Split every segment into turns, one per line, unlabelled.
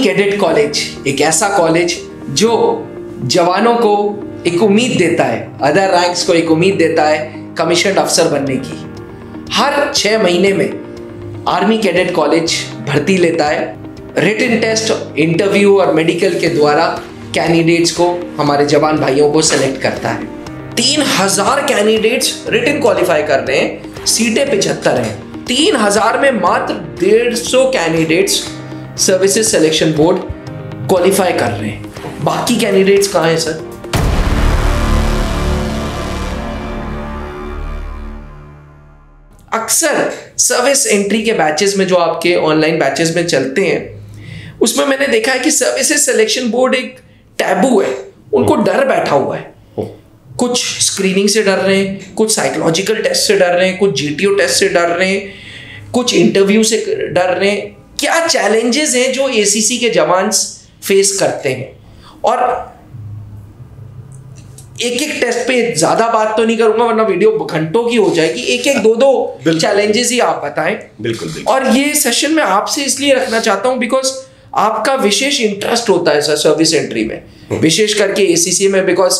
Cadet college एक ऐसा college जो जवानों को एक उम्मीद देता है, अदर रैंक्स को एक उम्मीद देता है कमीशन अफसर बनने की। हर 6 महीने में आर्मी कैडेट कॉलेज भर्ती लेता है। रिटन टेस्ट, इंटरव्यू और मेडिकल के द्वारा कैंडिडेट्स को, हमारे जवान भाइयों को सेलेक्ट करता है। 3000 कैंडिडेट्स रिटन क्वालिफाई कर रहे हैं, सीटें 75 हैं। 3000 में मात्र 150 candidates services selection board qualify कर रहे हैं। बाकी कैंडिडेट्स कहाँ हैं सर? अक्सर सर्विस एंट्री के बैचेस में, जो आपके ऑनलाइन बैचेस में चलते हैं, उसमें मैंने देखा है कि सर्विसेज सिलेक्शन बोर्ड एक टैबू है, उनको डर बैठा हुआ है। कुछ स्क्रीनिंग से डर रहे हैं, कुछ साइकोलॉजिकल टेस्ट से डर रहे हैं, कुछ जीटीओ टेस्ट से डर रहे हैं, कुछ इंटरव्यू से डर रहे हैं। क्या चैलेंजेस हैं जो एसीसी के जवान फेस करते हैं? और एक एक टेस्ट पे ज्यादा बात तो नहीं करूंगा वरना वीडियो घंटों की हो जाएगी। एक एक दो चैलेंजेस ही आप बताएं।
बिल्कुल।
और ये सेशन में आपसे इसलिए रखना चाहता हूं बिकॉज आपका विशेष इंटरेस्ट होता है सर सर्विस एंट्री में, विशेष करके एसीसी में, बिकॉज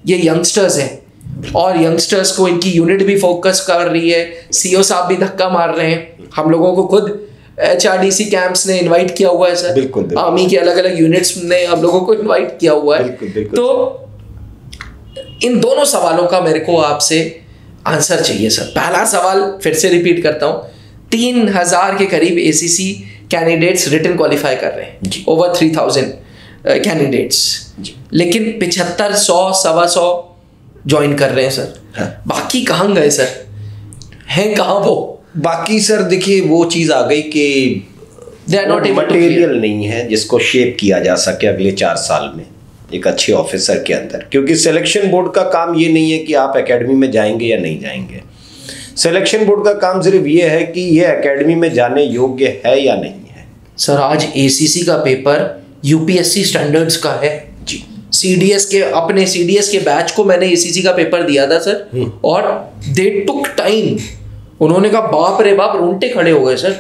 ये यंगस्टर्स हैं और यंगस्टर्स को इनकी यूनिट भी फोकस कर रही है। सीओ साहब भी धक्का मार रहे हैं। हम लोगों को खुद HRDC कैंप्स ने इनवाइट किया हुआ है सर।
बिल्कुल।
आर्मी के अलग अलग यूनिट्स ने हम लोगों को इनवाइट किया हुआ है।
बिल्कुल।
तो इन दोनों सवालों का मेरे को आपसे आंसर चाहिए सर। पहला सवाल फिर से रिपीट करता हूँ, 3000 के करीब एसीसी कैंडिडेट्स रिटन क्वालिफाई कर रहे हैं, ओवर 3000 कैंडिडेट्स, लेकिन 75, 100, 125 ज्वाइन कर रहे हैं सर।
हाँ।
बाकी कहाँ गए सर? हैं कहाँ वो
बाकी? सर देखिए, वो चीज़ आ गई कि मटेरियल नहीं है जिसको शेप किया जा सके अगले 4 साल में एक अच्छे ऑफिसर के अंदर। क्योंकि सिलेक्शन बोर्ड का काम ये नहीं है कि आप एकेडमी में जाएंगे या नहीं जाएंगे। सिलेक्शन बोर्ड का काम सिर्फ ये है कि ये एकेडमी में जाने योग्य है या नहीं है।
सर आज एसीसी का पेपर यूपीएससी स्टैंडर्ड्स का है
जी।
सीडीएस के, अपने सीडीएस के बैच को मैंने एसीसी का पेपर दिया था सर, और दे टुक टाइम। उन्होंने कहा बाप रे बाप, रोंगटे खड़े हो गए सर।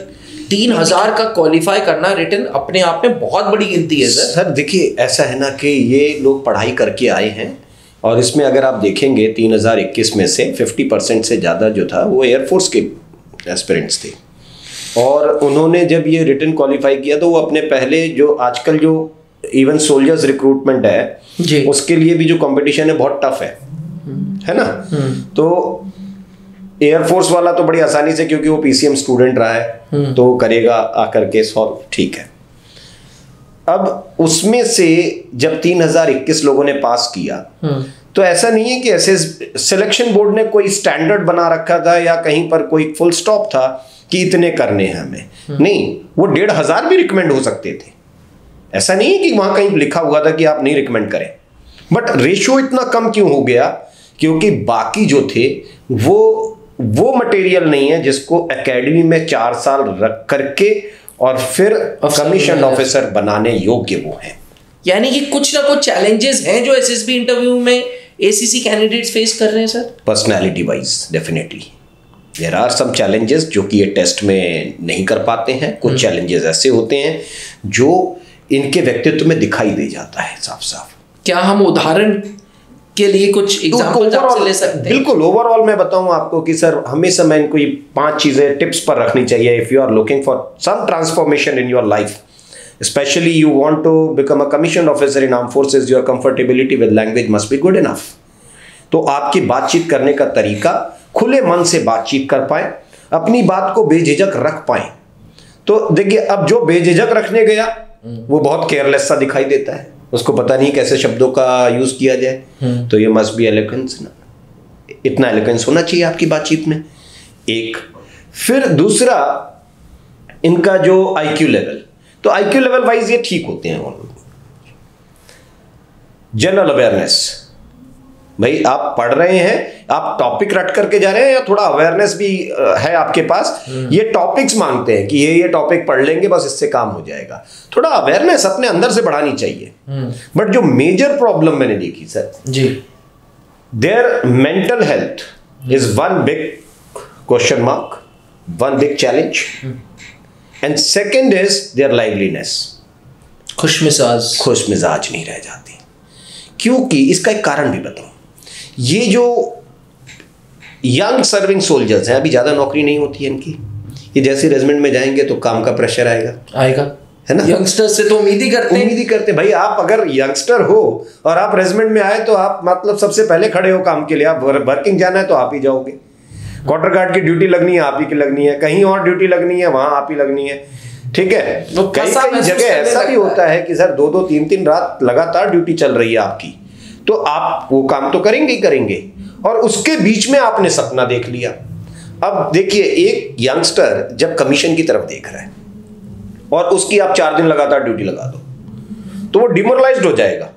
3000 का क्वालिफाई करना रिटन अपने आप में बहुत बड़ी गिनती है सर।
सर देखिए, ऐसा है ना कि ये लोग पढ़ाई करके आए हैं, और इसमें अगर आप देखेंगे 3021 में से 50% से ज़्यादा जो था वो एयरफोर्स के एस्पिरेंट्स थे। और उन्होंने जब ये रिटन क्वालिफाई किया तो वो अपने पहले जो आजकल जो इवन सोल्जर्स रिक्रूटमेंट है उसके लिए भी जो कंपटीशन है बहुत टफ है ना। तो एयरफोर्स वाला तो बड़ी आसानी से, क्योंकि वो पीसीएम स्टूडेंट रहा है तो करेगा आकर के सॉल्व, ठीक है। अब उसमें से जब 3021 लोगों ने पास किया तो ऐसा नहीं है कि ऐसे सिलेक्शन बोर्ड ने कोई स्टैंडर्ड बना रखा था या कहीं पर कोई फुल स्टॉप था कि इतने करने हैं हमें। नहीं, वो 1500 भी रिकमेंड हो सकते थे। ऐसा नहीं है कि वहां कहीं लिखा हुआ था कि आप नहीं रिकमेंड करें, बट रेशियो इतना कम क्यों हो गया? क्योंकि बाकी जो थे वो मटेरियल नहीं है जिसको एकेडमी में 4 साल रख करके और फिर कमीशन ऑफिसर बनाने योग्य वो हैं।
यानी कि कुछ ना कुछ चैलेंजेस हैं जो एसएसबी इंटरव्यू में एसीसी कैंडिडेट्स फेस कर रहे हैं sir.
Personality wise definitely there are some challenges जो कि ये टेस्ट में नहीं कर पाते हैं। कुछ चैलेंजेस ऐसे होते हैं जो इनके व्यक्तित्व में दिखाई दे जाता है साफ साफ।
क्या हम उदाहरण के लिए कुछ एग्जांपल्स आपसे ले सकते हैं?
बिल्कुल। ओवरऑल मैं बताऊं आपको कि सर हमेशा मैं इनको ये 5 चीजें टिप्स पर रखनी चाहिए। If you are looking for some transformation in your life, especially you want to become a commissioned officer in armed forces, your comfortability with language must be good enough। तो आपकी बातचीत करने का तरीका, खुले मन से बातचीत कर पाए, अपनी बात को बेझिझक रख पाए। तो देखिए, अब जो बेझिझक रखने गया वो बहुत केयरलेस सा दिखाई देता है, उसको पता नहीं कैसे शब्दों का यूज किया जाए। तो ये मस्ट बी एलिगेंस ना, इतना एलिगेंस होना चाहिए आपकी बातचीत में। एक फिर दूसरा, इनका जो IQ लेवल, तो IQ लेवल वाइज ये ठीक होते हैं। जनरल अवेयरनेस, भाई आप पढ़ रहे हैं, आप टॉपिक रट करके जा रहे हैं या थोड़ा अवेयरनेस भी है आपके पास? ये टॉपिक्स मांगते हैं कि ये टॉपिक पढ़ लेंगे बस इससे काम हो जाएगा। थोड़ा अवेयरनेस अपने अंदर से बढ़ानी चाहिए। बट जो मेजर प्रॉब्लम मैंने देखी sir
ji,
their mental health is one big question mark, one big challenge, and second is their liveliness. खुश मिजाज नहीं रह जाते। क्योंकि इसका एक कारण भी बताऊं, ये जो यंग सर्विंग सोल्जर्स हैं, अभी ज़्यादा नौकरी नहीं होती है इनकी, ये जैसे रेजिमेंट में जाएंगे तो काम का प्रेशर आएगा, है ना।
यंगस्टर्स से तो उम्मीद ही करते
भाई। आप अगर यंगस्टर हो और आप रेजिमेंट में आए तो आप मतलब सबसे पहले खड़े हो काम के लिए। आप वर्किंग जाना है तो आप ही जाओगे, क्वार्टर गार्ड की ड्यूटी लगनी है आप ही की लगनी है, कहीं और ड्यूटी लगनी है वहां आप ही लगनी है, ठीक है। कई कई जगह ऐसा भी होता है कि सर 2-2 3-3 रात लगातार ड्यूटी चल रही है आपकी, तो आप वो काम तो करेंगे ही करेंगे, और उसके बीच में आपने सपना देख लिया। अब देखिए, एक यंगस्टर जब कमीशन की तरफ देख रहा है और उसकी आप 4 दिन लगातार ड्यूटी लगा दो तो वो डिमोरलाइज्ड हो जाएगा,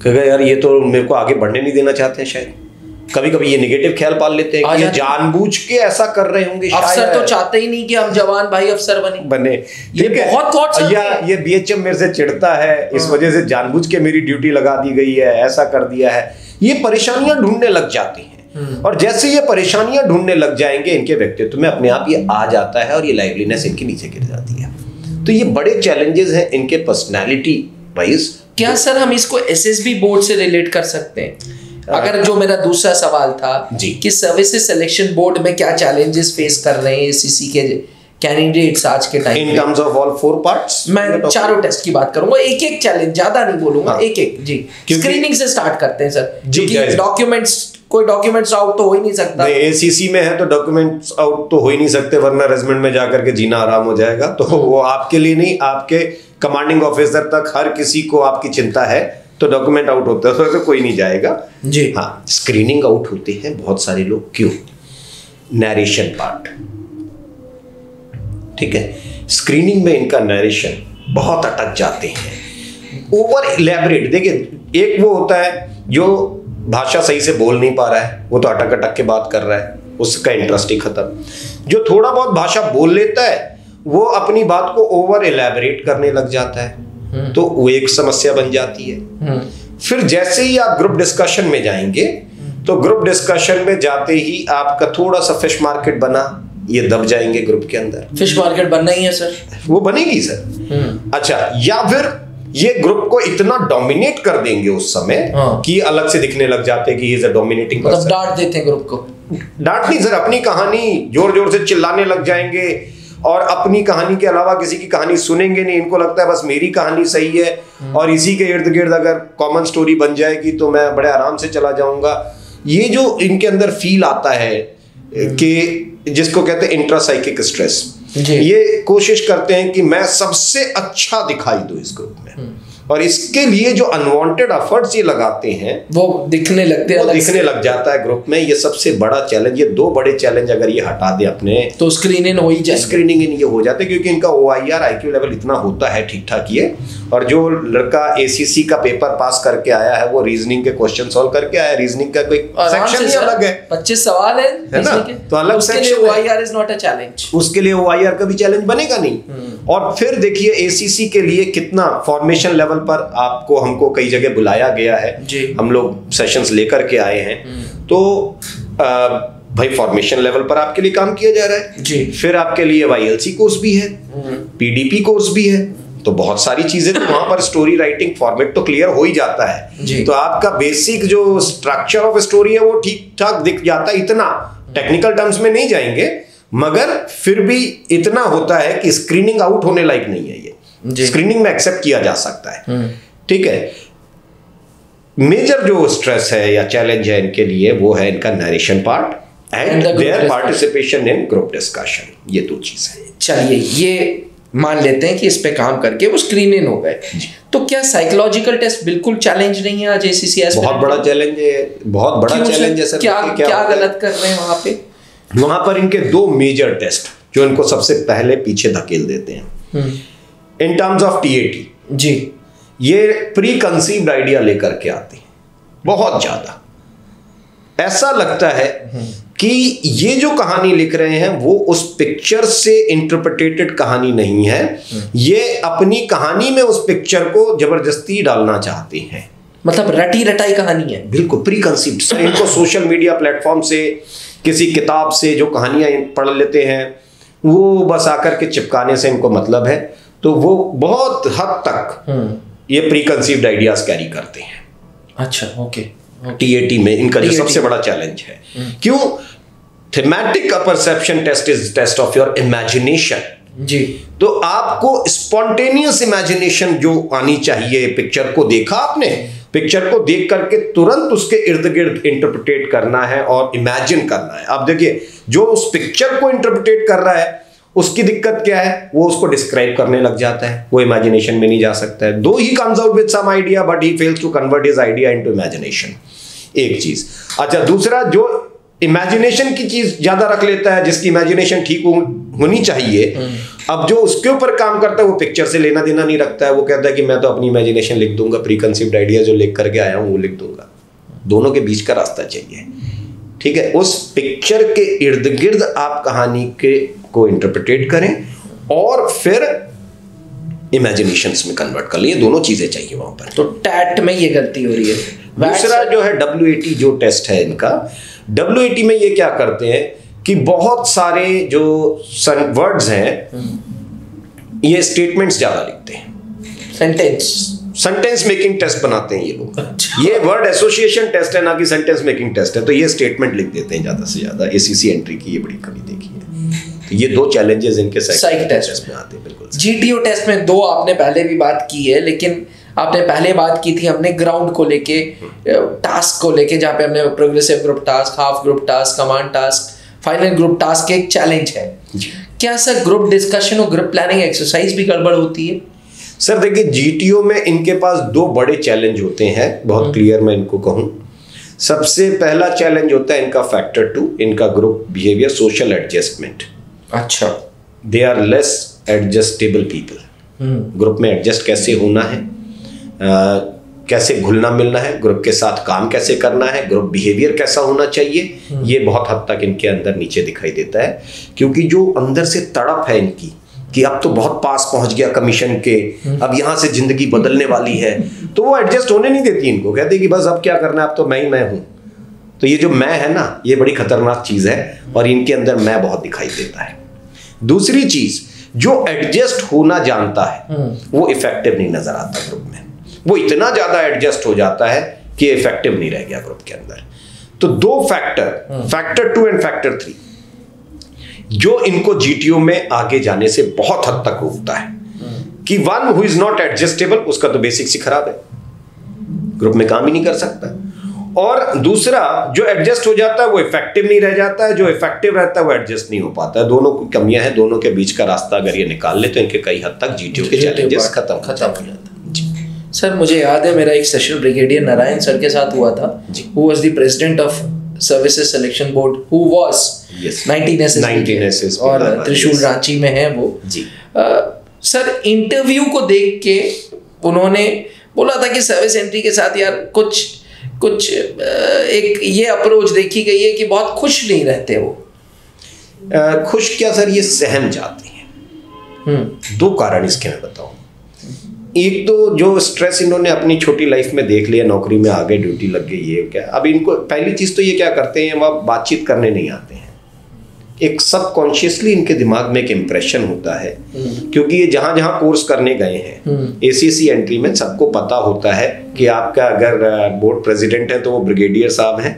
कहेगा यार ये तो मेरे को आगे बढ़ने नहीं देना चाहते हैं। शायद कभी कभी ये नेगेटिव ख्याल पाल लेते हैं कि ये जानबूझ के ऐसा कर रहे होंगे।
अफसर तो चाहते ही नहीं कि हम जवान भाई अफसर बने।
ये बहुत ये बीएचएम मेरे से चिढ़ता है, इस वजह से जानबूझ के मेरी ड्यूटी लगा दी गई है, ऐसा कर दिया है। ये परेशानियां ढूंढने लग जाती हैं, और जैसे ये परेशानियां ढूंढने लग जाएंगे इनके व्यक्तित्व में अपने आप ये आ जाता है और ये लाइवलीनेस इनके नीचे गिर जाती है। तो ये बड़े चैलेंजेस हैं इनके पर्सनैलिटी वाइज।
क्या सर हम इसको एसएसबी बोर्ड से रिलेट कर सकते हैं? अगर जो मेरा दूसरा सवाल था कि सर्विसेज सिलेक्शन बोर्ड में क्या चैलेंजेस फेस कर रहे हैं एसीसी के कैंडिडेट्स आज के time
in terms of all 4 parts,
मैं चारों टेस्ट की बात करूंगा, एक चैलेंज, ज्यादा नहीं बोलूंगा, एक जी। स्क्रीनिंग से स्टार्ट करते हैं सर, क्योंकि कोई डॉक्यूमेंट्स आउट तो हो ही नहीं सकता।
एसीसी में है तो डॉक्यूमेंट्स आउट तो हो ही नहीं सकते, वरना रेजिमेंट में जाकर के जीना आराम हो जाएगा। तो वो आपके लिए नहीं, आपके कमांडिंग ऑफिसर तक हर किसी को आपकी चिंता है, तो डॉक्यूमेंट आउट होता है तो कोई नहीं जाएगा
जी।
हाँ, स्क्रीनिंग आउट होते हैं बहुत सारे लोग। क्यों? नरेशन पार्ट, ठीक है, स्क्रीनिंग में इनका नरेशन बहुत अटक जाते हैं, ओवर इलेबरेट। देखिए, एक वो होता है जो भाषा सही से बोल नहीं पा रहा है, वो तो अटक अटक के बात कर रहा है, उसका इंटरेस्ट ही खत्म। जो थोड़ा बहुत भाषा बोल लेता है वो अपनी बात को ओवर इलेबरेट करने लग जाता है, तो वो एक समस्या बन जाती है। फिर जैसे ही आप ग्रुप डिस्कशन में जाएंगे तो ग्रुप डिस्कशन में जाते ही आपका थोड़ा सा फिश मार्केट बना, ये दब जाएंगे ग्रुप के अंदर।
फिश मार्केट बनना ही है सर,
वो बनेगी सर। अच्छा, या फिर ये ग्रुप को इतना डोमिनेट कर देंगे उस समय कि अलग से दिखने लग जाते हैं कि ये इज अ डोमिनेटिंग पर्सन।
डांट देते हैं ग्रुप को।
डांट नहीं सर, अपनी कहानी जोर जोर से चिल्लाने लग जाएंगे और अपनी कहानी के अलावा किसी की कहानी सुनेंगे नहीं। इनको लगता है बस मेरी कहानी सही है और इसी के इर्द गिर्द अगर कॉमन स्टोरी बन जाएगी तो मैं बड़े आराम से चला जाऊंगा। ये जो इनके अंदर फील आता है कि जिसको कहते हैं इंट्रासाइकिक स्ट्रेस, ये कोशिश करते हैं कि मैं सबसे अच्छा दिखाई दूं इस ग्रुप में, और इसके लिए जो अनवांटेड एफर्ट्स ये लगाते हैं
वो दिखने
लग जाता है ग्रुप में। ये सबसे बड़ा चैलेंज, ये 2 बड़े चैलेंज अगर ये हटा दे अपने
तो स्क्रीनिंग हो ही जाए।
स्क्रीनिंग इन ये हो जाते, क्योंकि इनका OIR IQ लेवल इतना होता है ठीक ठाक ये, और जो लड़का ACC का पेपर पास करके आया है वो रीजनिंग के क्वेश्चन सॉल्व करके आया। रीजनिंग का कोई सेक्शन ही अलग है,
25 सवाल है
ना, तो अलग section
OIR is not a challenge,
उसके लिए OIR का भी चैलेंज बनेगा नहीं। और फिर देखिए ACC के लिए कितना फॉर्मेशन लेवल पर आपको हमको कई जगह बुलाया गया है, हम लोग सेशंस लेकर के आए हैं, तो भाई फॉर्मेशन लेवल पर आपके लिए काम किया जा रहा है
जी।
फिर आपके लिए YLC कोर्स भी है, PDP कोर्स भी है, तो बहुत सारी चीजें, तो वहां पर स्टोरी राइटिंग फॉर्मेट तो क्लियर हो ही जाता है। तो आपका बेसिक जो स्ट्रक्चर ऑफ स्टोरी है वो ठीक ठाक दिख जाता है। इतना टेक्निकल टर्म्स में नहीं जाएंगे, मगर फिर भी इतना होता है कि स्क्रीनिंग आउट होने लायक नहीं है। ये स्क्रीनिंग में एक्सेप्ट किया जा सकता है, ठीक है। मेजर जो स्ट्रेस है या चैलेंज है इनके लिए वो है इनका narration part and their participation in group discussion. ये 2 चीजें।
चलिए, ये मान लेते हैं कि इस पे काम करके वो स्क्रीन इन हो गए, तो क्या साइकोलॉजिकल टेस्ट बिल्कुल चैलेंज नहीं है आज ACCS?
बहुत बड़ा चैलेंज है, बहुत बड़ा चैलेंज है सर।
क्या गलत कर रहे हैं वहां पे?
वहां पर इनके 2 मेजर टेस्ट जो इनको सबसे पहले पीछे धकेल देते हैं इन टर्म्स ऑफ TAT
जी।
ये प्री कंसीव्ड आइडिया लेकर के आते हैं बहुत ज्यादा। ऐसा लगता है कि ये जो कहानी लिख रहे हैं वो उस पिक्चर से इंटरप्रिटेटेड कहानी नहीं है, ये अपनी कहानी में उस पिक्चर को जबरदस्ती डालना चाहते हैं।
मतलब रटी रटाई कहानी है,
बिल्कुल प्री कंसीव्ड। इनको सोशल मीडिया प्लेटफॉर्म से, किसी किताब से जो कहानियां पढ़ लेते हैं वो बस आकर के चिपकाने से इनको मतलब है। तो वो बहुत हद तक ये प्री कंसीव्ड आइडियाज कैरी करते हैं।
अच्छा, ओके।
टीएटी में इनका जो सबसे बड़ा चैलेंज है, क्यों? Thematic perception test is test of your imagination
जी।
तो आपको स्पॉन्टेनियस इमेजिनेशन जो आनी चाहिए, पिक्चर को देखा आपने, पिक्चर को देख करके तुरंत उसके इर्द गिर्द इंटरप्रिटेट करना है और इमेजिन करना है। अब देखिए, जो उस पिक्चर को इंटरप्रिटेट कर रहा है उसकी दिक्कत क्या है, वो उसको डिस्क्राइब करने लग जाता है, वो इमेजिनेशन में नहीं जा सकता है। Though he comes out with some idea but he fails to convert his idea into imagination, एक चीज। अच्छा, दूसरा, जो इमेजिनेशन की चीज ज्यादा रख लेता है, जिसकी इमेजिनेशन ठीक होनी चाहिए, अब जो उसके ऊपर काम करता है वो पिक्चर से लेना देना नहीं रखता है। वो कहता है कि मैं तो अपनी इमेजिनेशन लिख दूंगा, प्री कंसीव्ड आइडिया जो लिख करके आया हूं वो लिख दूंगा। दोनों के बीच का रास्ता चाहिए, ठीक है। उस पिक्चर के इर्द गिर्द आप कहानी के को इंटरप्रिटेट करें और फिर इमेजिनेशंस में कन्वर्ट कर लिए, दोनों चीजें चाहिए वहां पर।
तो टैट में ये गलती हो रही है।
दूसरा जो है WAT जो टेस्ट है इनका, WAT में ये क्या करते हैं कि बहुत सारे जो वर्ड्स हैं ये स्टेटमेंट्स ज्यादा लिखते हैं, सेंटेंस मेकिंग टेस्ट बनाते हैं ये लोग।
अच्छा।
ये वर्ड एसोसिएशन टेस्ट है, ना कि सेंटेंस मेकिंग टेस्ट है। तो ये स्टेटमेंट लिख देते हैं ज्यादा से ज्यादा। ACC एंट्री की ये बड़ी कमी देखी है। तो ये दो चैलेंजेस इनके
साइक टेस्ट
में आते हैं। बिल्कुल।
GTO टेस्ट में दो आपने पहले भी बात की है, लेकिन आपने पहले बात की थी हमने ग्राउंड को लेके, टास्क को लेके, जहाँ पे हमने progressive group task, half group task, command task, final group task एक चैलेंज है। क्या सर ग्रुप डिस्कशन और ग्रुप प्लानिंग एक्सरसाइज भी गड़बड़ होती है?
सर देखिए, GTO में इनके पास दो बड़े चैलेंज होते हैं, बहुत क्लियर मैं इनको कहूं। सबसे पहला चैलेंज होता है इनका फैक्टर 2, इनका ग्रुप बिहेवियर, सोशल एडजस्टमेंट।
अच्छा।
They are less adjustable people. Group में एडजस्ट कैसे होना है, कैसे घुलना मिलना है, ग्रुप के साथ काम कैसे करना है, ग्रुप बिहेवियर कैसा होना चाहिए, ये बहुत हद तक इनके अंदर नीचे दिखाई देता है। क्योंकि जो अंदर से तड़प है इनकी कि अब तो बहुत पास पहुंच गया कमीशन के, अब यहां से जिंदगी बदलने वाली है, तो वो एडजस्ट होने नहीं देती इनको। कहते कि बस अब क्या करना है, अब तो मैं ही मैं हूं। तो ये जो मैं है ना, ये बड़ी खतरनाक चीज है और इनके अंदर मैं बहुत दिखाई देता है। दूसरी चीज, जो एडजस्ट होना जानता है वो इफेक्टिव नहीं नजर आता ग्रुप में। वो इतना ज्यादा एडजस्ट हो जाता है कि इफेक्टिव नहीं रह गया ग्रुप के अंदर। तो दो फैक्टर, फैक्टर 2 एंड फैक्टर 3, जो इनको GTO में आगे जाने से बहुत हद तक रोकता है। कि one who is not adjustable, उसका तो बेसिक्स ही खराब है, ग्रुप में काम ही नहीं कर सकता। और दूसरा, जो एडजस्ट हो जाता है वो इफेक्टिव नहीं रह जाता है, जो इफेक्टिव रहता है वो एडजस्ट नहीं हो पाता है। दोनों की कमियां हैं, दोनों के बीच का रास्ता अगर ये निकाल ले तो इनके कई हद तक GTO के चैलेंजेस खत्म हो जाते हैं।
सर मुझे याद है, मेरा एक सेशन ब्रिगेडियर नारायण सर के साथ हुआ था, who was the president of services selection board, who was 19 SS और त्रिशूल रांची में है वो जी। सर इंटरव्यू को देख के उन्होंने बोला था कि सर्विस एंट्री के साथ यार कुछ एक ये अप्रोच देखी गई है कि बहुत खुश नहीं रहते वो।
खुश क्या सर, ये सहम जाते हैं। दो कारण इसके मैं बताऊं। एक तो जो स्ट्रेस इन्होंने अपनी छोटी लाइफ में देख लिया, नौकरी में आ गए, ड्यूटी लग गई, ये क्या। अब इनको पहली चीज तो ये क्या करते हैं, वह बातचीत करने नहीं आते हैं। एक सबकॉन्शियसली इनके दिमाग में एक इम्प्रेशन होता है, क्योंकि ये जहां जहां कोर्स करने गए हैं ACC एंट्री में सबको पता होता है कि आपका अगर बोर्ड प्रेसिडेंट है तो वो ब्रिगेडियर साहब हैं,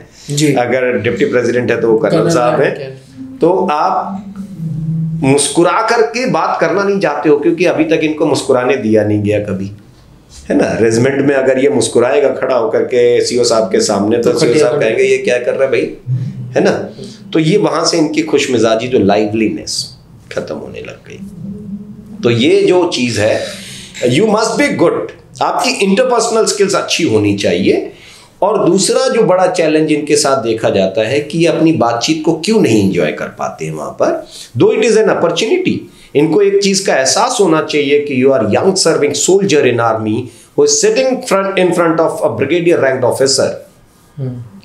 अगर डिप्टी प्रेसिडेंट है तो वो कर्नल साहब हैं। तो आप मुस्कुरा करके बात करना नहीं चाहते हो, क्योंकि अभी तक इनको मुस्कुराने दिया नहीं गया कभी, है ना। रेजिमेंट में अगर ये मुस्कुराएगा खड़ा होकर के CO साहब के सामने, तो CO साहब कहेंगे ये क्या कर रहा है भाई, है ना। तो ये वहां से इनकी खुशमिजाजी, जो लाइवलीनेस खत्म होने लग गई। तो ये जो चीज है, यू मस्ट बी गुड, आपकी इंटरपर्सनल स्किल्स अच्छी होनी चाहिए। और दूसरा जो बड़ा चैलेंज इनके साथ देखा जाता है कि ये अपनी बातचीत को क्यों नहीं एंजॉय कर पाते हैं वहां पर। दो इट इज एन अपॉर्चुनिटी, इनको एक चीज का एहसास होना चाहिए कि you are young serving soldier in army who is sitting in front of a brigadier ranked officer.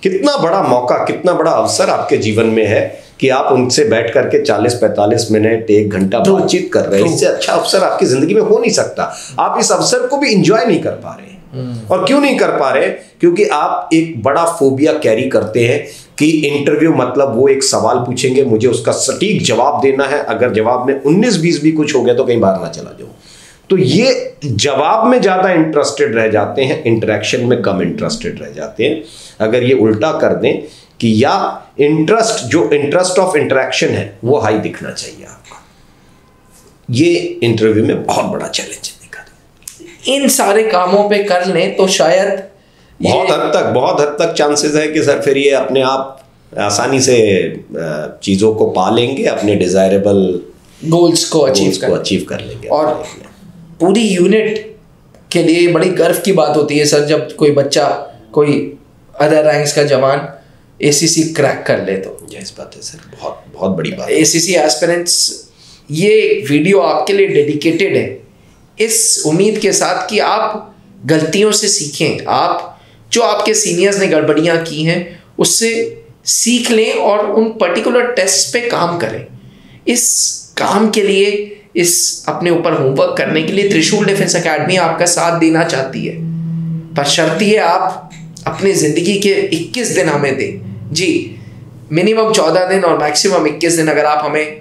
कितना बड़ा मौका, कितना बड़ा अवसर आपके जीवन में है कि आप उनसे बैठ करके 40-45 मिनट 1 घंटा बातचीत कर रहे हैं। इससे अच्छा अवसर आपकी जिंदगी में हो नहीं सकता। आप इस अवसर को भी एंजॉय नहीं कर पा रहे हैं। और क्यों नहीं कर पा रहे? क्योंकि आप एक बड़ा फोबिया कैरी करते हैं कि इंटरव्यू मतलब वो एक सवाल पूछेंगे, मुझे उसका सटीक जवाब देना है, अगर जवाब में 19-20 भी कुछ हो गया तो कहीं बाहर ना चला जाऊं। तो ये जवाब में ज़्यादा इंटरेस्टेड रह जाते हैं, इंटरेक्शन में कम इंटरेस्टेड रह जाते हैं। अगर ये उल्टा कर दें कि या इंटरेस्ट ऑफ इंटरेक्शन है वो हाई दिखना चाहिए आपका, ये इंटरव्यू में बहुत बड़ा चैलेंज है।
इन सारे कामों पे कर लें तो शायद
बहुत हद तक चांसेस है कि सर फिर ये अपने आप आसानी से चीज़ों को पा लेंगे, अपने डिजायरेबल
गोल्स को अचीव
कर लेंगे।
और पूरी यूनिट के लिए बड़ी गर्व की बात होती है सर, जब कोई बच्चा, कोई अदर रैंक्स का जवान एसीसी क्रैक कर ले तो।
इस बात है सर, बहुत बहुत बड़ी बात।
एसीसी एस्पिरेंट्स, ये वीडियो आपके लिए डेडिकेटेड है इस उम्मीद के साथ कि आप गलतियों से सीखें, आप जो आपके सीनियर्स ने गड़बड़ियां की हैं उससे सीख लें और उन पर्टिकुलर टेस्ट पे काम करें। इस काम के लिए, इस अपने ऊपर होमवर्क करने के लिए त्रिशूल डिफेंस एकेडमी आपका साथ देना चाहती है, पर शर्त ये आप अपनी ज़िंदगी के 21 दिन हमें दें। जी, मिनिमम 14 दिन और मैक्सिमम 21 दिन अगर आप हमें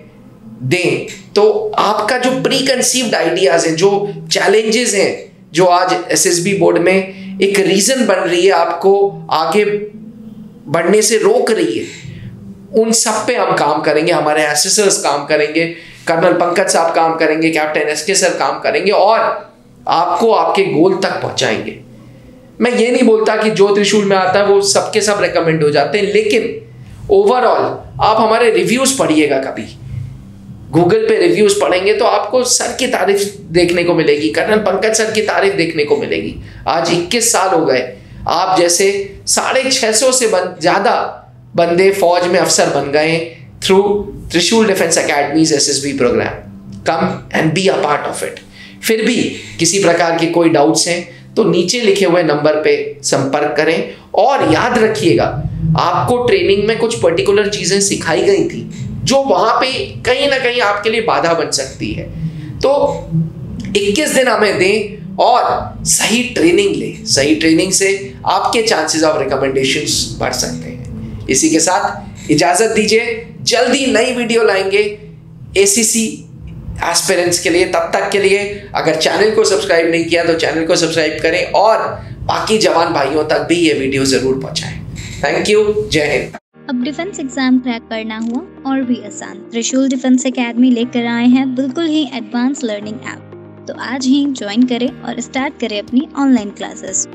दें तो आपका जो प्री कंसीव्ड आइडियाज़ हैं, जो चैलेंजेस हैं, जो आज एसएसबी बोर्ड में एक रीज़न बन रही है आपको आगे बढ़ने से रोक रही है, उन सब पे हम काम करेंगे। हमारे एसेसर्स काम करेंगे, कर्नल पंकज साहब काम करेंगे, कैप्टन एसके सर काम करेंगे और आपको आपके गोल तक पहुंचाएंगे। मैं ये नहीं बोलता कि जो त्रिशूल में आता है वो सबके सब रेकमेंड हो जाते हैं, लेकिन ओवरऑल आप हमारे रिव्यूज पढ़िएगा, कभी गूगल पे रिव्यूज पढ़ेंगे तो आपको सर की तारीफ देखने को मिलेगी, कर्नल पंकज सर की तारीफ देखने को मिलेगी। आज 21 साल हो गए, आप जैसे 650 से ज़्यादा बंदे फौज में अफसर बन गए through Trishul defence academy's SSB programme. Come and be a part of it. फिर भी किसी प्रकार के कोई डाउट्स हैं तो नीचे लिखे हुए नंबर पे संपर्क करें और याद रखिएगा, आपको ट्रेनिंग में कुछ पर्टिकुलर चीज़ें सिखाई गई थी जो वहाँ पे कहीं ना कहीं आपके लिए बाधा बन सकती है। तो 21 दिन हमें दें और सही ट्रेनिंग लें। सही ट्रेनिंग से आपके चांसेस ऑफ रिकमेंडेशंस बढ़ सकते हैं। इसी के साथ इजाज़त दीजिए, जल्दी नई वीडियो लाएंगे एसीसी एस्पिरेंट्स के लिए। तब तक के लिए अगर चैनल को सब्सक्राइब नहीं किया तो चैनल को सब्सक्राइब करें और बाकी जवान भाइयों तक भी ये वीडियो ज़रूर पहुंचाएं। थैंक यू, जय हिंद।
अब डिफेंस एग्जाम क्रैक करना हुआ और भी आसान, त्रिशूल डिफेंस एकेडमी लेकर आए हैं बिल्कुल ही एडवांस लर्निंग ऐप। तो आज ही ज्वाइन करें और स्टार्ट करें अपनी ऑनलाइन क्लासेस।